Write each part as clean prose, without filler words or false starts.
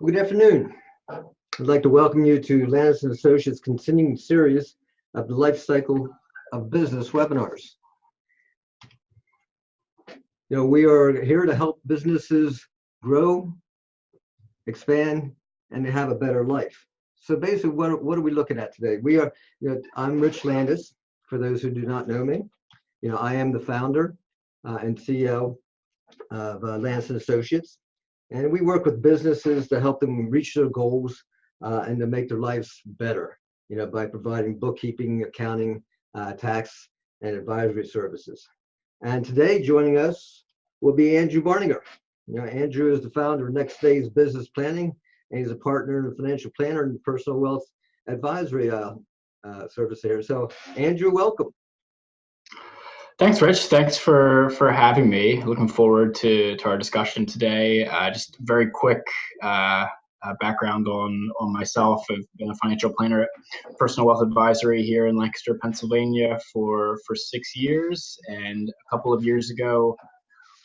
Good afternoon. I'd like to welcome you to Landis and Associates continuing series of the Life Cycle of Business webinars. We are here to help businesses grow, expand, and have a better life. So basically, what are we looking at today? I'm Rich Landis, for those who do not know me. I am the founder and CEO of Landis and Associates. And we work with businesses to help them reach their goals and to make their lives better, by providing bookkeeping, accounting, tax, and advisory services. And today, joining us will be Andrew Barninger. Andrew is the founder of Next Phase Business Planning, and he's a partner and a financial planner and personal wealth advisory service here. So, Andrew, welcome. Thanks, Rich. Thanks for having me. Looking forward to our discussion today. Just very quick background on myself. I've been a financial planner at Personal Wealth Advisory here in Lancaster, Pennsylvania for 6 years. And a couple of years ago,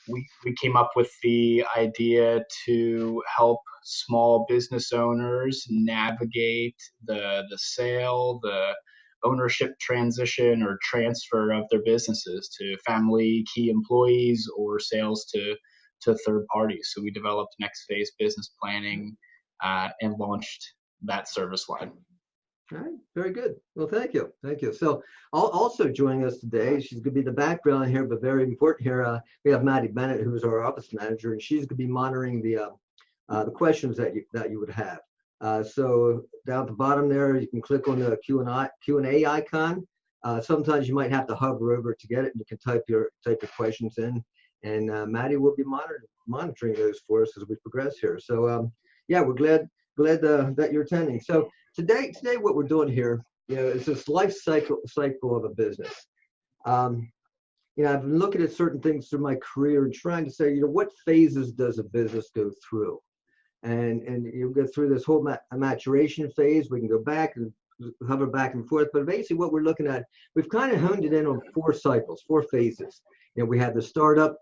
we came up with the idea to help small business owners navigate the sale, the ownership transition or transfer of their businesses to family, key employees, or sales to third parties. So we developed Next Phase Business Planning and launched that service line. All right, very good. Well, thank you. So also joining us today, she's going to be the background here, but very important here. We have Maddie Bennett, who is our office manager, and she's going to be monitoring the questions that you would have. So down at the bottom there, you can click on the Q&A icon. Sometimes you might have to hover over it to get it, and you can type your questions in. And Maddie will be monitoring those for us as we progress here. So we're glad that you're attending. So today what we're doing here, is this life cycle of a business. I've been looking at certain things through my career and trying to say, what phases does a business go through? And you go through this whole maturation phase. We can go back and hover back and forth, but basically what we're looking at, we've kind of honed it in on 4 cycles, 4 phases. We have the startup,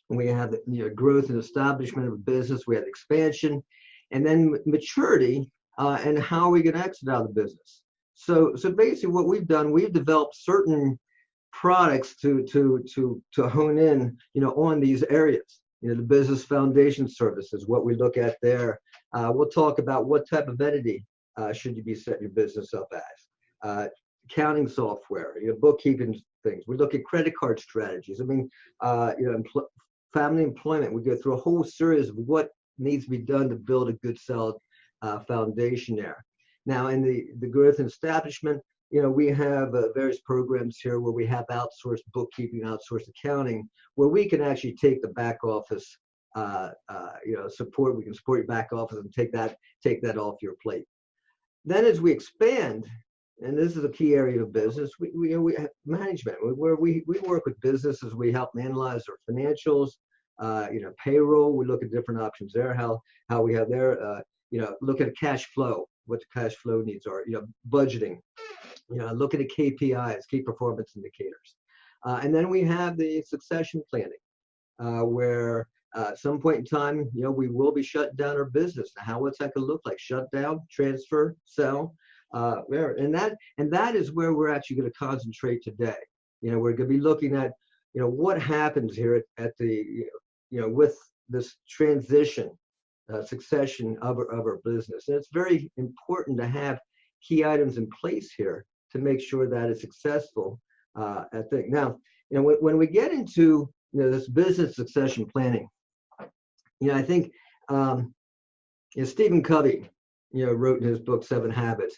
and we have the growth and establishment of a business. We have expansion, and then maturity, and how are we going to exit out of the business. So basically what we've done, we've developed certain products to hone in, on these areas. The business foundation services, what we look at there. We'll talk about what type of entity should you be setting your business up as. Accounting software, bookkeeping things. We look at credit card strategies. Family employment. We go through a whole series of what needs to be done to build a good, solid foundation there. Now, in the growth and establishment, we have various programs here where we have outsourced bookkeeping, outsourced accounting, where we can actually take the back office support. We can support your back office and take that off your plate. Then as we expand, and this is a key area of business, we have management, where we work with businesses. We help them analyze their financials, payroll. We look at different options there, how we have there, look at cash flow, what the cash flow needs are, budgeting. Look at the KPIs, key performance indicators. And then we have the succession planning, where at some point in time, we will be shutting down our business. Now, what's that going to look like? Shut down, transfer, sell, and that is where we're actually going to concentrate today. We're going to be looking at, what happens here at the, with this transition, succession of our business. And it's very important to have key items in place here to make sure that it's successful. I think now, when we get into this business succession planning, I think Stephen Covey, wrote in his book 7 Habits.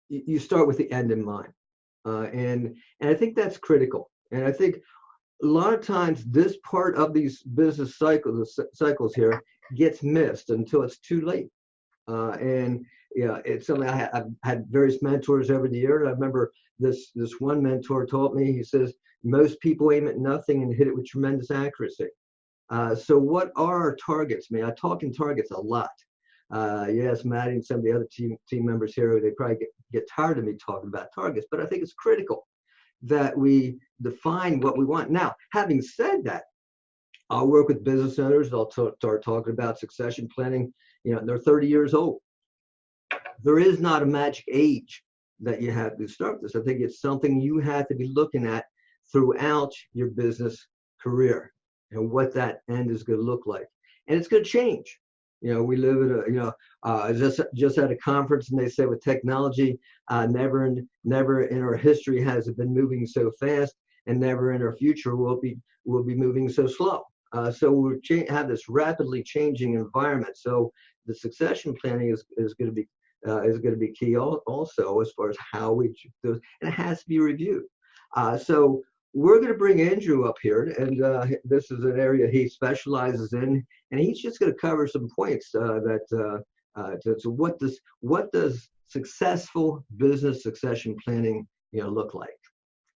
You start with the end in mind, and I think that's critical. And I think a lot of times this part of these business cycles here gets missed until it's too late. It's something I've had various mentors over the years. I remember this one mentor taught me, he says, most people aim at nothing and hit it with tremendous accuracy. So what are our targets? I talk in targets a lot. Yes, Maddie and some of the other team members here, they probably get tired of me talking about targets, but I think it's critical that we define what we want. Now, having said that, I'll work with business owners. I'll start talking about succession planning, they're 30 years old. There is not a magic age that you have to start this. I think it's something you have to be looking at throughout your business career and what that end is going to look like. And it's going to change. We live in just at a conference, and they say with technology, never in our history has it been moving so fast, and never in our future will be moving so slow. So we have this rapidly changing environment. So the succession planning is going to be key also as far as how we do it, and it has to be reviewed. So we're going to bring Andrew up here, and this is an area he specializes in, and he's just going to cover some points so what does successful business succession planning look like.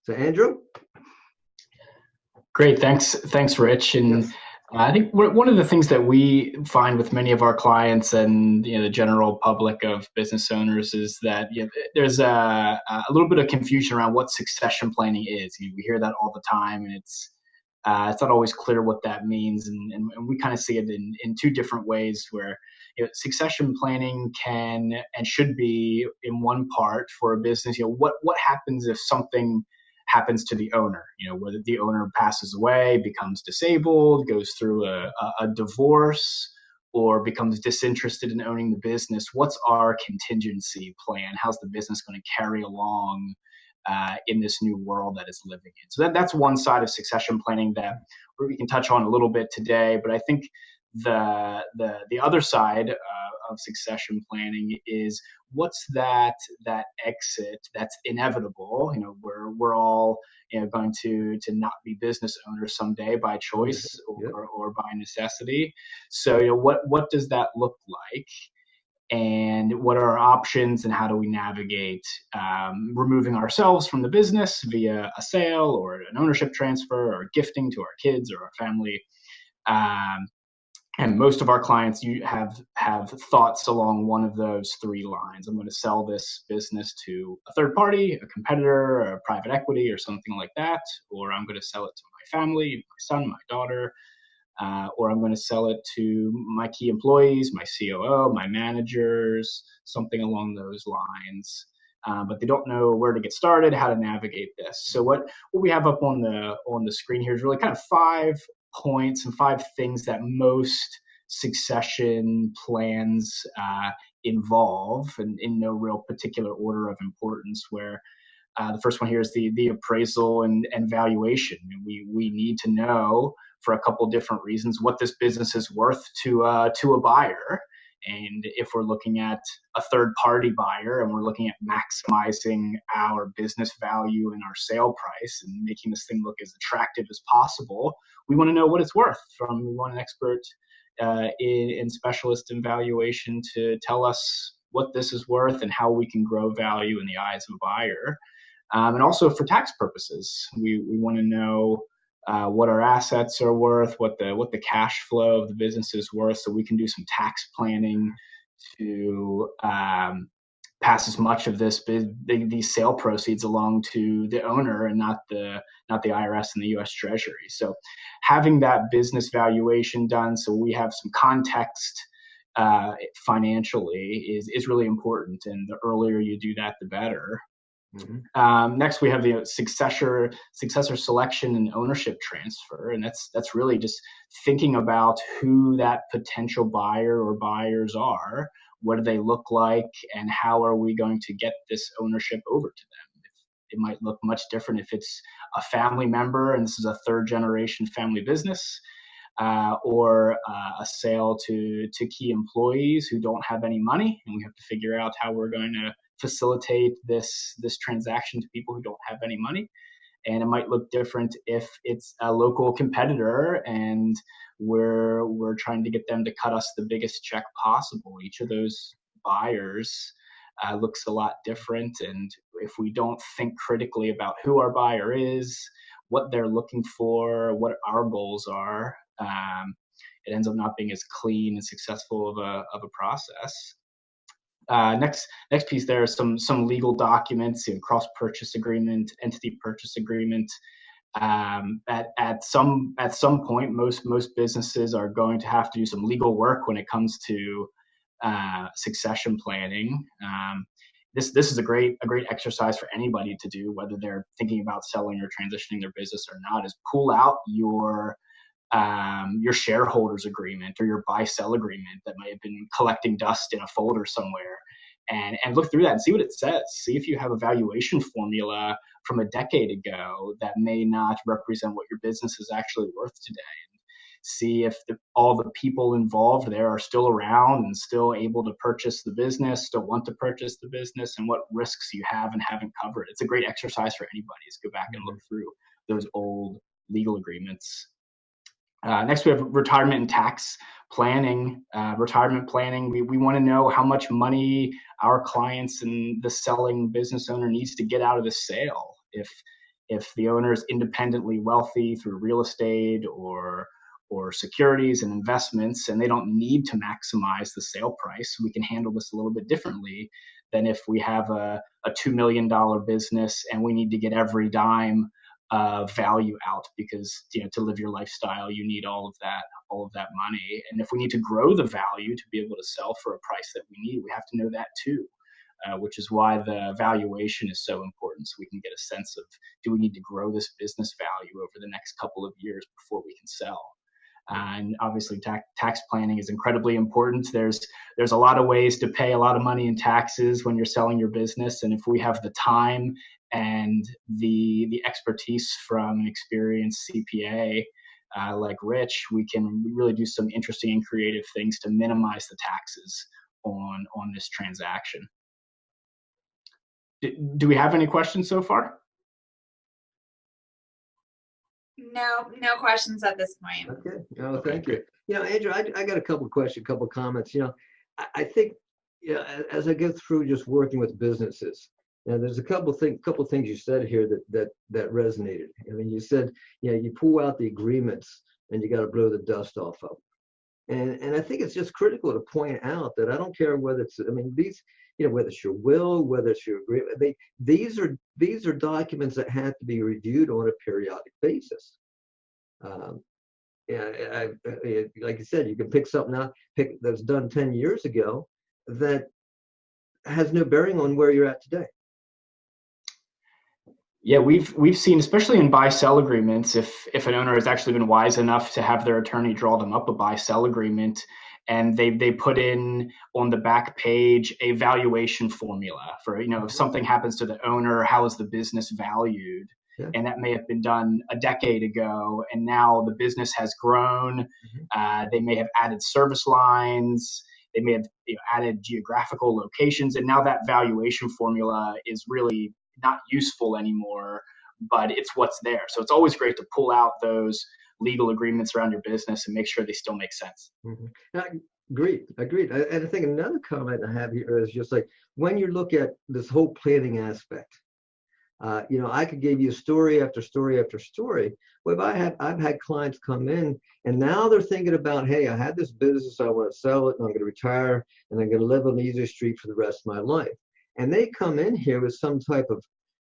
So Andrew. Great, thanks, Rich. And yes. I think one of the things that we find with many of our clients and the general public of business owners is that there's a little bit of confusion around what succession planning is. We hear that all the time, and it's not always clear what that means. And we kind of see it in two different ways, where succession planning can and should be in one part for a business. What happens if something happens to the owner, whether the owner passes away, becomes disabled, goes through a divorce, or becomes disinterested in owning the business. What's our contingency plan? How's the business going to carry along in this new world that it's living in? So that's one side of succession planning that we can touch on a little bit today. But I think the other side of succession planning is what's that exit that's inevitable. We're all going to not be business owners someday by choice or by necessity. So what does that look like? And what are our options, and how do we navigate removing ourselves from the business via a sale or an ownership transfer or gifting to our kids or our family? And most of our clients have thoughts along one of those three lines. I'm going to sell this business to a third party, a competitor, or a private equity, or something like that. Or I'm going to sell it to my family, my son, my daughter. Or I'm going to sell it to my key employees, my COO, my managers, something along those lines. But they don't know where to get started, how to navigate this. So what we have up on the screen here is really kind of 5 points and 5 things that most succession plans involve, and in no real particular order of importance, where the first one here is the appraisal and valuation. We need to know, for a couple different reasons, what this business is worth to a buyer. And if we're looking at a third-party buyer and we're looking at maximizing our business value and our sale price and making this thing look as attractive as possible, we want to know what it's worth. We want an expert in specialist in valuation to tell us what this is worth and how we can grow value in the eyes of a buyer. And also for tax purposes, we want to know what our assets are worth, what the cash flow of the business is worth, so we can do some tax planning to pass as much of these sale proceeds along to the owner and not the IRS and the U.S. Treasury. So having that business valuation done, so we have some context financially, is really important, and the earlier you do that, the better. Mm-hmm. Next, we have the successor selection and ownership transfer, and that's really just thinking about who that potential buyer or buyers are, what do they look like, and how are we going to get this ownership over to them. It might look much different if it's a family member and this is a third generation family business, or a sale to key employees who don't have any money, and we have to figure out how we're going to facilitate this transaction to people who don't have any money. And it might look different if it's a local competitor and we're trying to get them to cut us the biggest check possible. Each of those buyers looks a lot different, and if we don't think critically about who our buyer is, what they're looking for, what our goals are, it ends up not being as clean and successful of a process. Next piece there is some legal documents, cross purchase agreement, entity purchase agreement. At some point, most businesses are going to have to do some legal work when it comes to succession planning. This is a great exercise for anybody to do, whether they're thinking about selling or transitioning their business or not. Is pull out your shareholders agreement or your buy-sell agreement that might have been collecting dust in a folder somewhere, and look through that and see what it says. See if you have a valuation formula from a decade ago that may not represent what your business is actually worth today. See if all the people involved there are still around and still able to purchase the business, still want to purchase the business, and what risks you have and haven't covered. It's a great exercise for anybody to go back and look through those old legal agreements. Next, we have retirement and tax planning. Retirement planning, we want to know how much money our clients and the selling business owner needs to get out of the sale. If the owner is independently wealthy through real estate or securities and investments, and they don't need to maximize the sale price, we can handle this a little bit differently than if we have a $2 million business and we need to get every dime value out, because to live your lifestyle you need all of that money. And if we need to grow the value to be able to sell for a price that we need, we have to know that too, which is why the valuation is so important, so we can get a sense of, do we need to grow this business value over the next couple of years before we can sell. And obviously tax planning is incredibly important. There's a lot of ways to pay a lot of money in taxes when you're selling your business, and if we have the time and the expertise from an experienced CPA like Rich, we can really do some interesting and creative things to minimize the taxes on this transaction. Do we have any questions so far? No questions at this point. Okay. No, thank you. Andrew, I got a couple of questions, a couple of comments. I think, as I go through just working with businesses, there's a couple of things you said here that resonated. I mean, you said, you pull out the agreements and you got to blow the dust off of them. And I think it's just critical to point out that I don't care whether it's, these, whether it's your will, whether it's your agreement, these are documents that have to be reviewed on a periodic basis. Like you said, you can pick something out, that's done 10 years ago that has no bearing on where you're at today. Yeah, we've seen, especially in buy-sell agreements, if an owner has actually been wise enough to have their attorney draw them up a buy-sell agreement, and they put in on the back page a valuation formula for, if something happens to the owner, how is the business valued? Yeah. And that may have been done a decade ago, and now the business has grown. Mm-hmm. They may have added service lines. They may have added geographical locations, and now that valuation formula is really not useful anymore, but it's what's there. So it's always great to pull out those legal agreements around your business and make sure they still make sense. Mm-hmm. Agreed. And I think another comment I have here is just like, when you look at this whole planning aspect, I could give you story after story after story. Well, I've had clients come in and now they're thinking about, hey, I had this business, I want to sell it, and I'm going to retire, and I'm going to live on the easy street for the rest of my life. And they come in here with some type of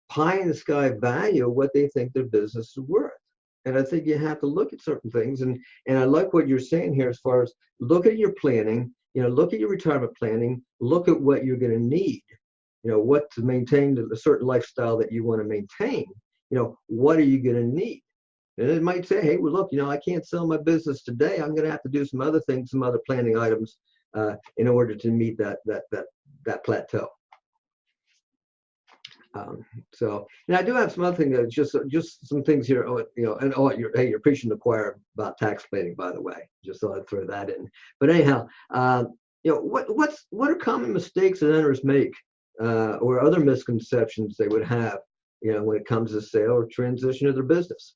pie in the sky value of what they think their business is worth. And I think you have to look at certain things. And I like what you're saying here as far as look at your planning, look at your retirement planning, look at what you're going to need, what to maintain a certain lifestyle that you want to maintain, what are you going to need? And it might say, hey, well, look, I can't sell my business today. I'm going to have to do some other things, some other planning items in order to meet that plateau. And I do have some other things, just some things here, you're preaching to the choir about tax planning, by the way, just thought I'd throw that in. But anyhow, what are common mistakes that owners make or other misconceptions they would have, when it comes to sale or transition of their business?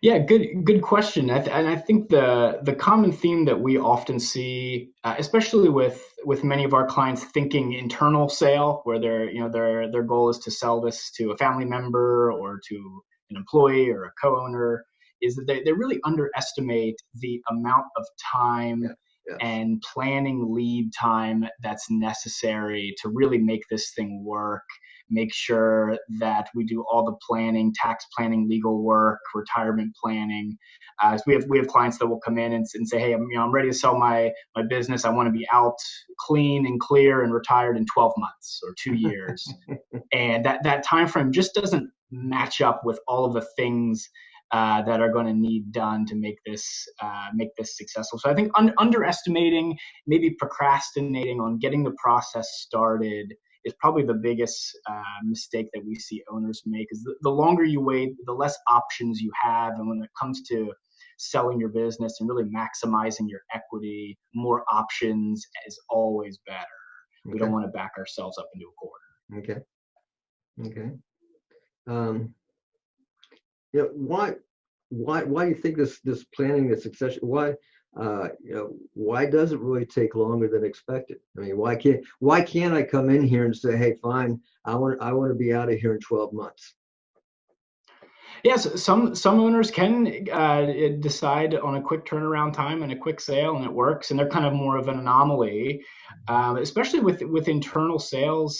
Yeah, good question. And I think the common theme that we often see, especially with many of our clients thinking internal sale, where their goal is to sell this to a family member or to an employee or a co-owner, is that they really underestimate the amount of time and planning lead time that's necessary to really make this thing work make sure that we do all the planning, tax planning, legal work, retirement planning. So we have clients that will come in and say, hey, I'm ready to sell my business. I want to be out clean and clear and retired in 12 months or 2 years. And that time frame just doesn't match up with all of the things that are going to need done to make this successful. So I think underestimating, maybe procrastinating on getting the process started is probably the biggest mistake that we see owners make. Is the longer you wait, the less options you have, and when it comes to selling your business and really maximizing your equity, more options is always better. Okay. We don't want to back ourselves up into a corner. Okay. Why do you think this planning, the succession, why does it really take longer than expected? I mean, why can't I come in here and say, hey, fine, I want to be out of here in 12 months? Yes, some owners can decide on a quick turnaround time and a quick sale, and it works. And they're kind of more of an anomaly, especially with internal sales.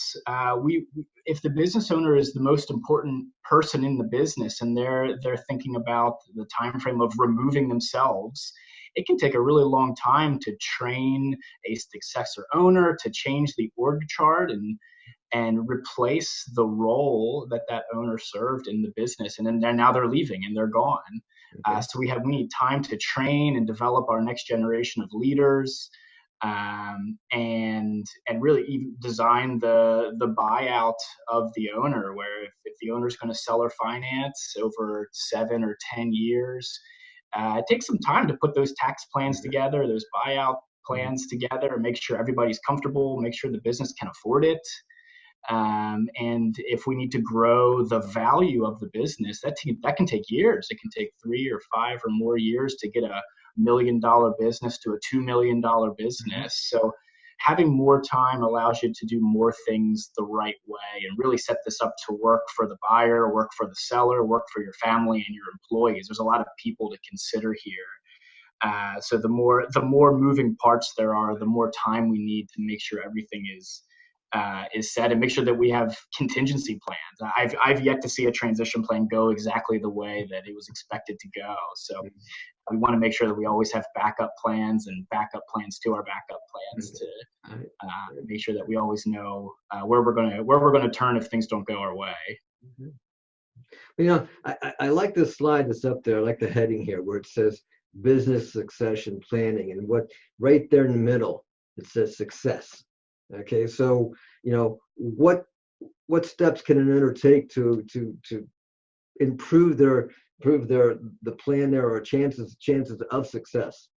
If the business owner is the most important person in the business, and they're thinking about the time frame of removing themselves, it can take a really long time to train a successor owner, to change the org chart and replace the role that owner served in the business. And then now they're leaving and they're gone. Okay. So we need time to train and develop our next generation of leaders, and really even design the buyout of the owner, where if the owner's going to sell or finance over 7 or 10 years, it takes some time to put those tax plans together, those buyout plans together, and make sure everybody's comfortable, make sure the business can afford it. And if we need to grow the value of the business, that can take years. It can take 3 or 5 or more years to get a $1 million business to a $2 million business. So having more time allows you to do more things the right way and really set this up to work for the buyer, work for the seller, work for your family and your employees. There's a lot of people to consider here. So the more moving parts there are, the more time we need to make sure everything is set, and make sure that we have contingency plans. I've yet to see a transition plan go exactly the way that it was expected to go. So we want to make sure that we always have backup plans and backup plans to our backup plans to make sure that we always know where we're going to turn if things don't go our way. I like this slide that's up there. I like the heading here where it says business succession planning, and what right there in the middle it says success. Okay, so what steps can an owner take to improve the plan there, or chances of success?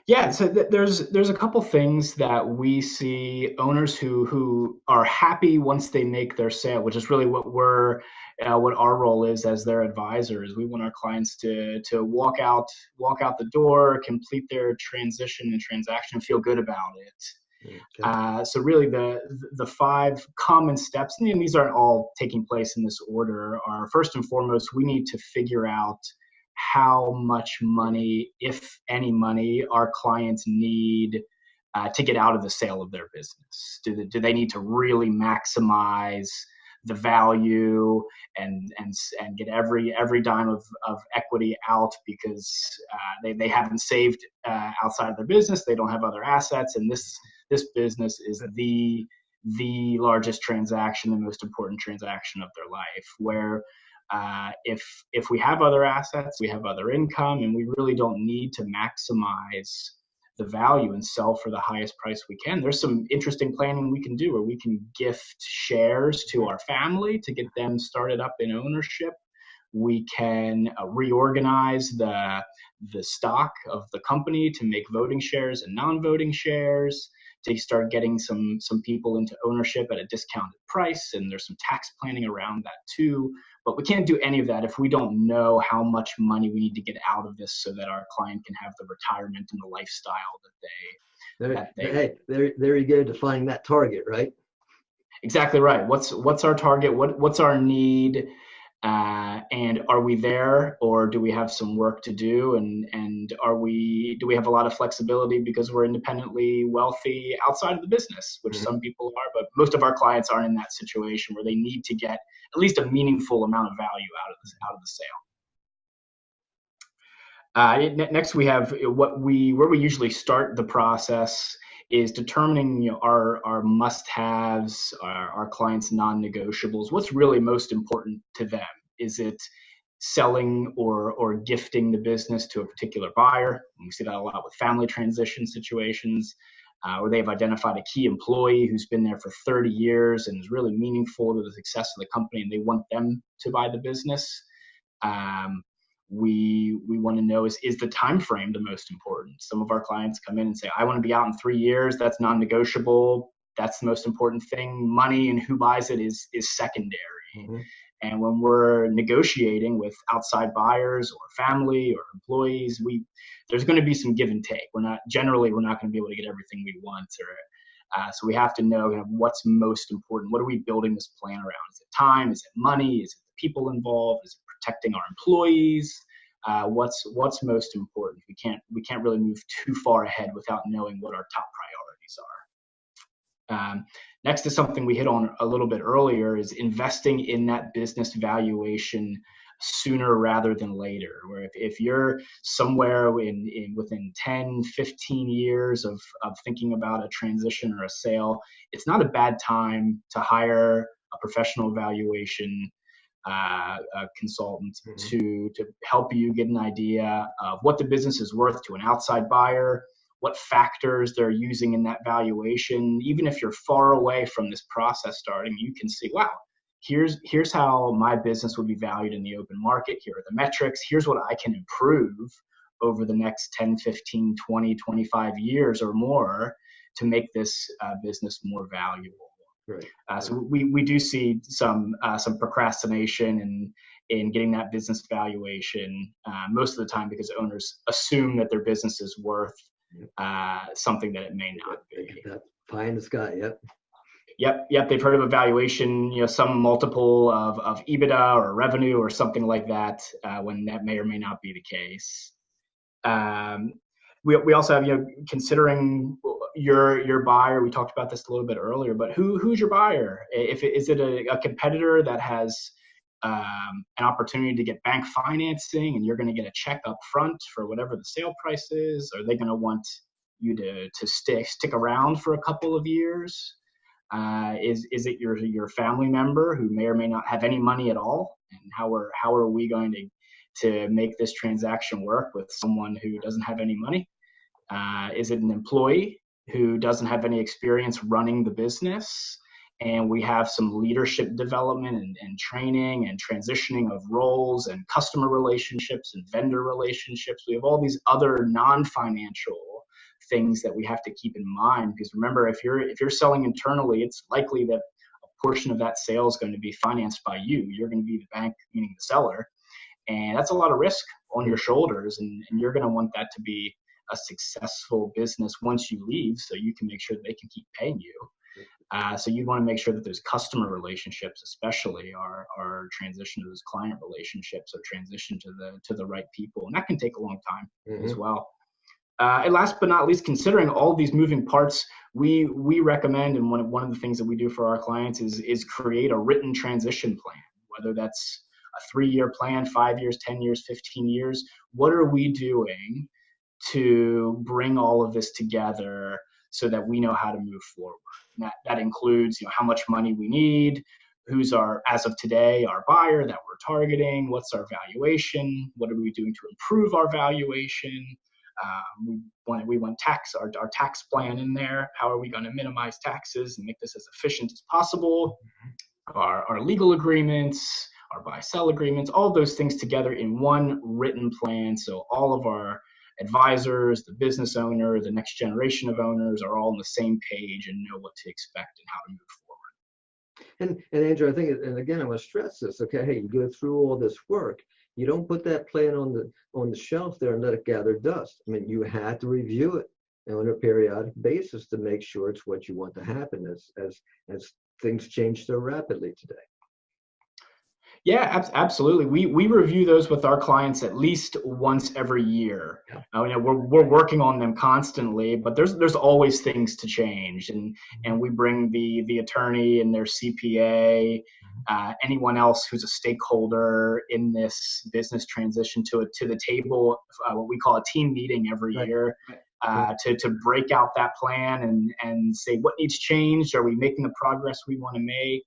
Yeah, so there's a couple things that we see owners who are happy once they make their sale, which is really what our role is as their advisors. We want our clients to walk out the door, complete their transition and transaction, and feel good about it. Okay. So really the 5 common steps, and these aren't all taking place in this order, are first and foremost, we need to figure out how much money, if any money, our clients need to get out of the sale of their business. Do they need to really maximize the value and get every dime of equity out because they haven't saved outside of their business, they don't have other assets, and this business is the largest transaction, the most important transaction of their life, where if we have other assets, we have other income, and we really don't need to maximize the value and sell for the highest price we can. There's some interesting planning we can do where we can gift shares to our family to get them started up in ownership. We can reorganize the stock of the company to make voting shares and non-voting shares, to start getting some people into ownership at a discounted price, and there's some tax planning around that too. But we can't do any of that if we don't know how much money we need to get out of this so that our client can have the retirement and the lifestyle that they there you go, defining that target, right? Exactly right. What's our target? What's our need? And are we there, or do we have some work to do? And do we have a lot of flexibility because we're independently wealthy outside of the business, which some people are, but most of our clients aren't in that situation where they need to get at least a meaningful amount of value out of the sale. Next, we have where we usually start the process is determining our must-haves, our clients' non-negotiables. What's really most important to them? Is it selling or gifting the business to a particular buyer? We see that a lot with family transition situations, where they've identified a key employee who's been there for 30 years and is really meaningful to the success of the company, and they want them to buy the business. We want to know is the time frame the most important. Some of our clients come in and say, I want to be out in 3 years. That's non-negotiable. That's the most important thing. Money and who buys it is secondary. And when we're negotiating with outside buyers or family or employees, there's going to be some give and take. We're not going to be able to get everything we want. So we have to know what's most important. What are we building this plan around? Is it time? Is it money? Is it the people involved? Is it protecting our employees? What's most important? We can't really move too far ahead without knowing what our top priorities are. Next is something we hit on a little bit earlier, is investing in that business valuation sooner rather than later. Where if you're somewhere within 10, 15 years of thinking about a transition or a sale, it's not a bad time to hire a professional valuation consultant to help you get an idea of what the business is worth to an outside buyer, what factors they're using in that valuation. Even if you're far away from this process starting, you can see, wow, here's how my business would be valued in the open market. Here are the metrics. Here's what I can improve over the next 10, 15, 20, 25 years or more to make this business more valuable. Right. So we do see some procrastination in getting that business valuation most of the time because owners assume that their business is worth something that it may not be. That pie in the sky. Yep. They've heard of a valuation, some multiple of EBITDA or revenue or something like that, when that may or may not be the case. We also have, considering your buyer. We talked about this a little bit earlier, but who's your buyer? Is it a competitor that has an opportunity to get bank financing and you're going to get a check up front for whatever the sale price is? Are they going to want you to stick around for a couple of years? Is it your family member who may or may not have any money at all? And how are we going to make this transaction work with someone who doesn't have any money? Is it an employee who doesn't have any experience running the business, and we have some leadership development and training and transitioning of roles and customer relationships and vendor relationships? We have all these other non-financial things that we have to keep in mind, because remember, if you're selling internally, it's likely that a portion of that sale is going to be financed by you. You're going to be the bank, meaning the seller, and that's a lot of risk on your shoulders, and you're going to want that to be a successful business once you leave, so you can make sure that they can keep paying you. So you want to make sure that those customer relationships, especially, are transition to those client relationships, or transition to the right people, and that can take a long time as well. And last but not least, considering all these moving parts, we recommend, and one of the things that we do for our clients is create a written transition plan, whether that's a 3-year plan, 5 years, 10 years, 15 years. What are we doing to bring all of this together so that we know how to move forward? And that includes, how much money we need, who's as of today, our buyer that we're targeting, what's our valuation, what are we doing to improve our valuation? We want our tax plan in there. How are we going to minimize taxes and make this as efficient as possible? Our legal agreements, our buy-sell agreements, all those things together in one written plan, so all of our advisors, the business owner, the next generation of owners are all on the same page and know what to expect and how to move forward. And Andrew, I think, and again, I want to stress this. Okay, hey, you go through all this work. You don't put that plan on the shelf there and let it gather dust. I mean, you had to review it on a periodic basis to make sure it's what you want to happen as things change so rapidly today. Yeah, absolutely. We review those with our clients at least once every year. Yeah. We're working on them constantly, but there's always things to change, and we bring the attorney and their CPA, anyone else who's a stakeholder in this business transition to the table, what we call a team meeting every Right. year. Right. To break out that plan and say what needs changed. Are we making the progress we want to make?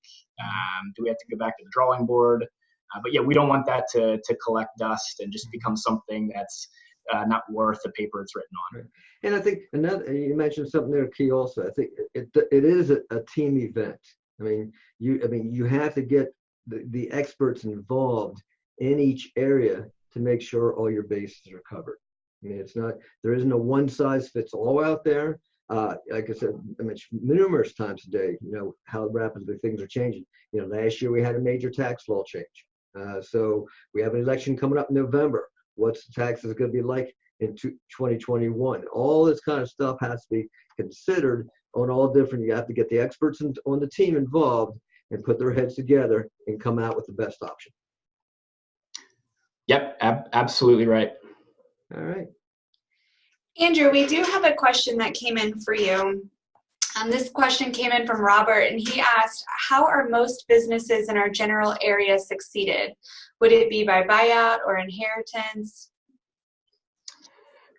Do we have to go back to the drawing board? But yeah, we don't want that to collect dust and just become something that's not worth the paper it's written on. Right. And I think another, you mentioned something there key also. I think it is a team event. I mean, you have to get the experts involved in each area to make sure all your bases are covered. I mean, there isn't a one size fits all out there. Like I said, I mentioned numerous times today, how rapidly things are changing. Last year we had a major tax law change. So we have an election coming up in November. What's the taxes going to be like in 2021? All this kind of stuff has to be considered on all different. You have to get the experts on the team involved and put their heads together and come out with the best option. Yep, absolutely right. All right. Andrew, we do have a question that came in for you. This question came in from Robert, and he asked, how are most businesses in our general area succeeded? Would it be by buyout or inheritance?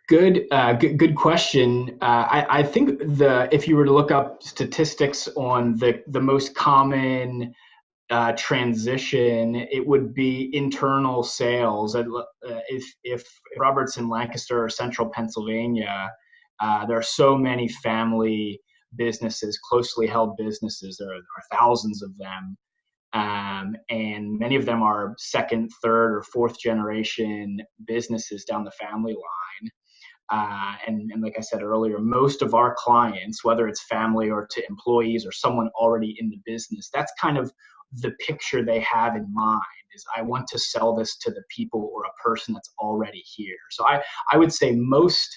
Good question. I think if you were to look up statistics on the most common transition, it would be internal sales. If Robert's in Lancaster or Central Pennsylvania, there are so many family businesses, closely held businesses. There are thousands of them. And many of them are second, third, or fourth generation businesses down the family line. And like I said earlier, most of our clients, whether it's family or to employees or someone already in the business, that's kind of the picture they have in mind is I want to sell this to the people or a person that's already here. So I would say most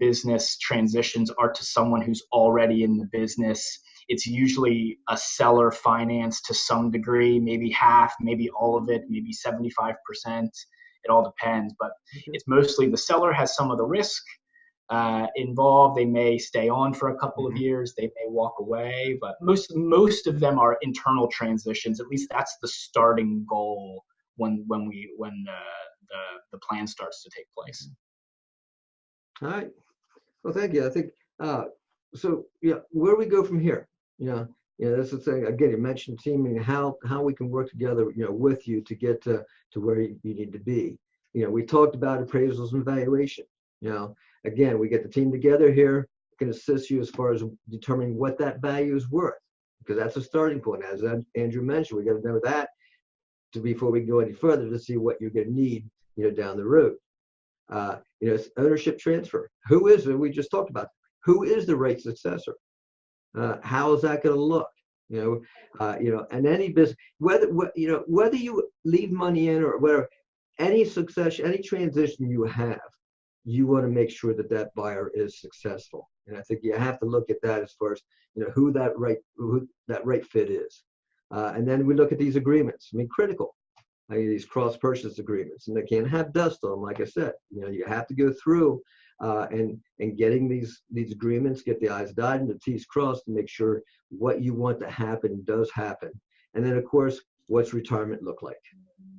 business transitions are to someone who's already in the business. It's usually a seller finance to some degree, maybe half, maybe all of it, maybe 75%. It all depends, but it's mostly the seller has some of the risk involved. They may stay on for a couple of years. They may walk away, but most of them are internal transitions. At least that's the starting goal when the plan starts to take place. All right. Well, thank you. I think so. Yeah, where we go from here? That's the thing. Again, you mentioned teaming, how we can work together, with you to get to where you need to be. We talked about appraisals and valuation. Again, we get the team together here, can assist you as far as determining what that value is worth, because that's a starting point. As Andrew mentioned, we got to know that before we go any further to see what you're going to need, down the road. It's ownership transfer. Who is it? We just talked about who is the right successor. How is that going to look? And any business, whether you leave money in or whatever, any succession, any transition you have, you want to make sure that buyer is successful. And I think you have to look at that as far as who that right fit is. And then we look at these agreements. Critical. These cross purchase agreements, and they can't have dust on them. Like I said, you have to go through and getting these agreements, get the I's dotted and the T's crossed to make sure what you want to happen does happen. And then, of course, what's retirement look like?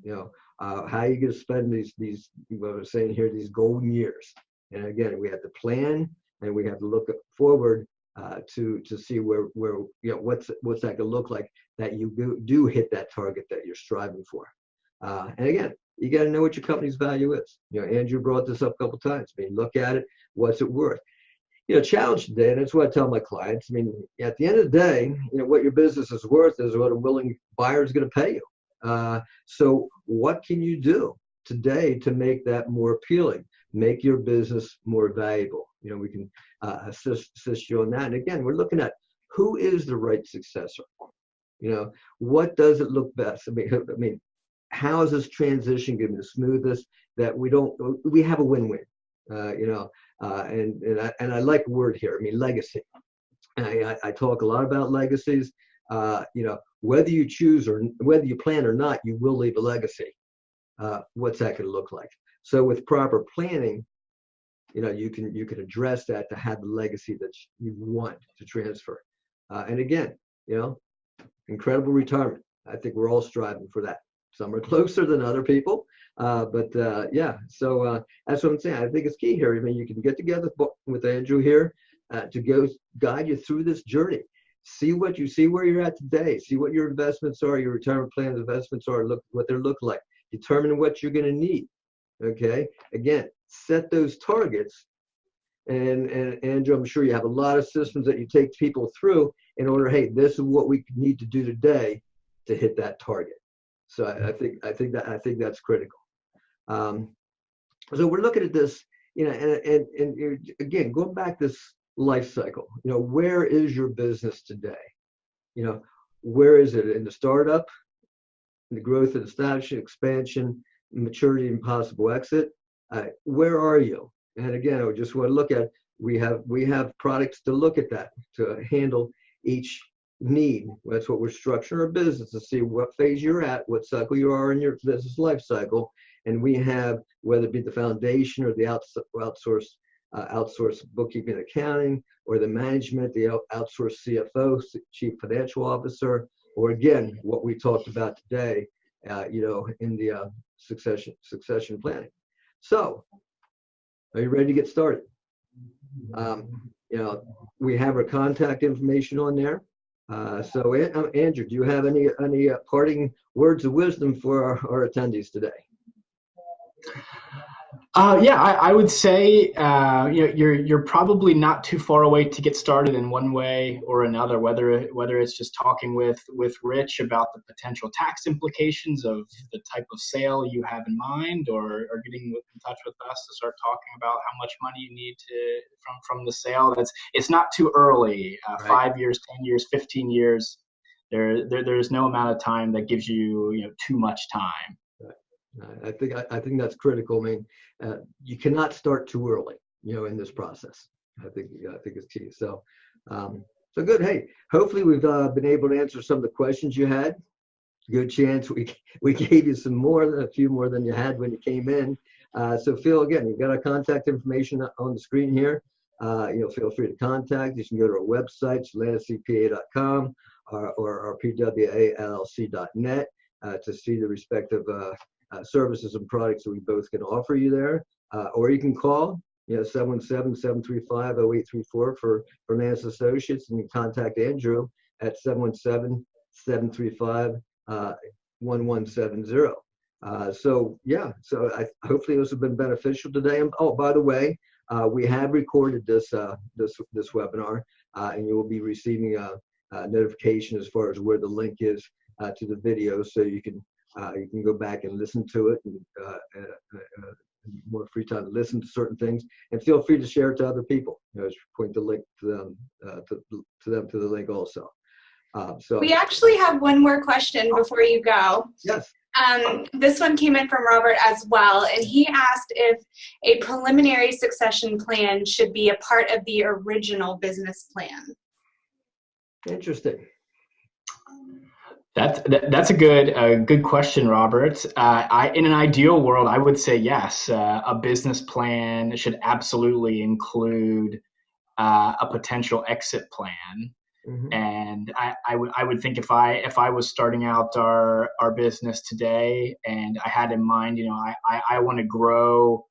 How are you going to spend these what I was saying here, these golden years? And again, we have to plan and we have to look forward to see where what's that going to look like that you do hit that target that you're striving for. And again, you got to know what your company's value is. Andrew brought this up a couple of times. Look at it. What's it worth? Challenge today, and that's what I tell my clients. At the end of the day, what your business is worth is what a willing buyer is going to pay you. So what can you do today to make that more appealing? Make your business more valuable. We can assist you on that. And again, we're looking at who is the right successor. What does it look best? How is this transition going to be the smoothest that we have a win-win, and I like the word here. Legacy. I talk a lot about legacies. whether you choose or whether you plan or not, you will leave a legacy. What's that going to look like? So with proper planning, you can address that to have the legacy that you want to transfer. And again, incredible retirement. I think we're all striving for that. Some are closer than other people, but yeah. So that's what I'm saying. I think it's key here. I mean, you can get together with Andrew here to go guide you through this journey. See where you're at today. See what your investments are, your retirement plan investments are. Look what they look like. Determine what you're going to need. Okay. Again, set those targets. And Andrew, I'm sure you have a lot of systems that you take people through in order. Hey, this is what we need to do today to hit that target. So I think that's critical. So we're looking at this, and again, going back this life cycle. Where is your business today? Where is it in the startup, in the growth and establishment, expansion, maturity, and possible exit? Where are you? And again, I just want to look at, we have products to look at that, to handle each need. That's what we're structuring our business, to see what phase you're at, what cycle you are in your business life cycle. And we have, whether it be the foundation or the outsourced bookkeeping and accounting, or the management, the outsourced CFO, chief financial officer, or again, what we talked about today, in the succession planning. So, are you ready to get started? We have our contact information on there. So, Andrew, do you have any parting words of wisdom for our attendees today? Yeah, I would say you're probably not too far away to get started in one way or another. Whether it's just talking with Rich about the potential tax implications of the type of sale you have in mind, or getting in touch with us to start talking about how much money you need from the sale. It's not too early. Right. 5 years, 10 years, 15 years. There's no amount of time that gives you too much time. I think that's critical. I mean, you cannot start too early, in this process. I think it's key. So, so good. Hey, hopefully we've been able to answer some of the questions you had. Good chance we gave you a few more than you had when you came in. So Phil, again, you've got our contact information on the screen here. Feel free to contact. You can go to our website, SatlantaCPA.com or pwallc.net to see the respective services and products that we both can offer you there. Or you can call 717-735-0834 for Nance Associates, and you can contact Andrew at 717-735-1170. So hopefully this has been beneficial today. And by the way, we have recorded this webinar, and you will be receiving a notification as far as where the link is to the video, so you can go back and listen to it, and more free time to listen to certain things, and feel free to share it to other people. Point the link to them to the link also. So we actually have one more question before you go. Yes. This one came in from Robert as well, and he asked if a preliminary succession plan should be a part of the original business plan. Interesting. That's a good question, Robert. In an ideal world, I would say yes. A business plan should absolutely include a potential exit plan. Mm-hmm. And I would think if I was starting out our business today, and I had in mind, I want to grow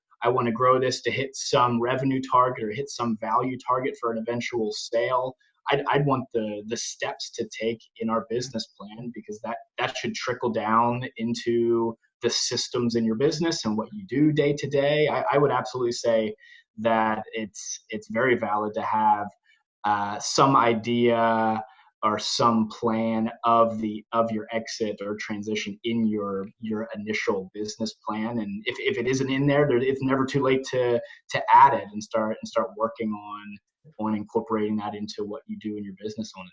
this to hit some revenue target or hit some value target for an eventual sale. I'd want the steps to take in our business plan, because that should trickle down into the systems in your business and what you do day to day. I would absolutely say that it's very valid to have some idea or some plan of your exit or transition in your initial business plan. And if it isn't in there, it's never too late to add it and start working on incorporating that into what you do in your business on a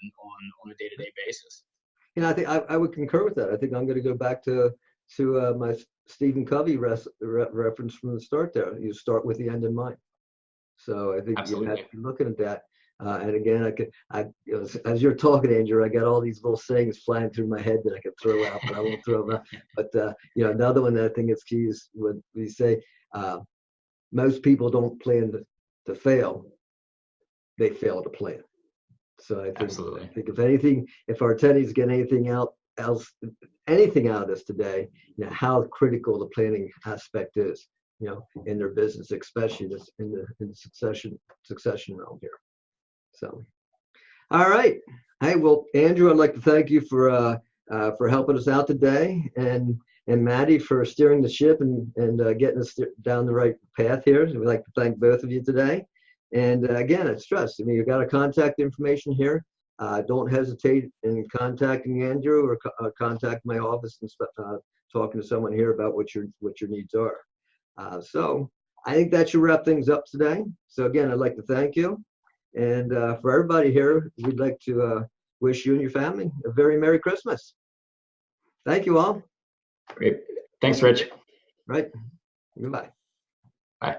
day-to-day basis. I think I would concur with that. I think I'm going to go back to my Stephen Covey reference from the start there. You start with the end in mind. So I think you have to be looking at that. And again, as you're talking, Andrew, I got all these little sayings flying through my head that I could throw out, but I won't throw them out. But another one that I think is key is what we say: most people don't plan to fail; they fail to plan. So I think if anything, if our attendees get anything out of this today, how critical the planning aspect is, in their business, especially in the succession realm here. So, all right. Hey, well, Andrew, I'd like to thank you for helping us out today, and Maddie for steering the ship and getting us down the right path here. So we'd like to thank both of you today. And again, I stress, you've got our contact information here. Don't hesitate in contacting Andrew or contact my office and talking to someone here about what your needs are. So I think that should wrap things up today. So again, I'd like to thank you. And for everybody here, we'd like to wish you and your family a very Merry Christmas. Thank you all. Great. Thanks, Rich. Right. Goodbye. Bye.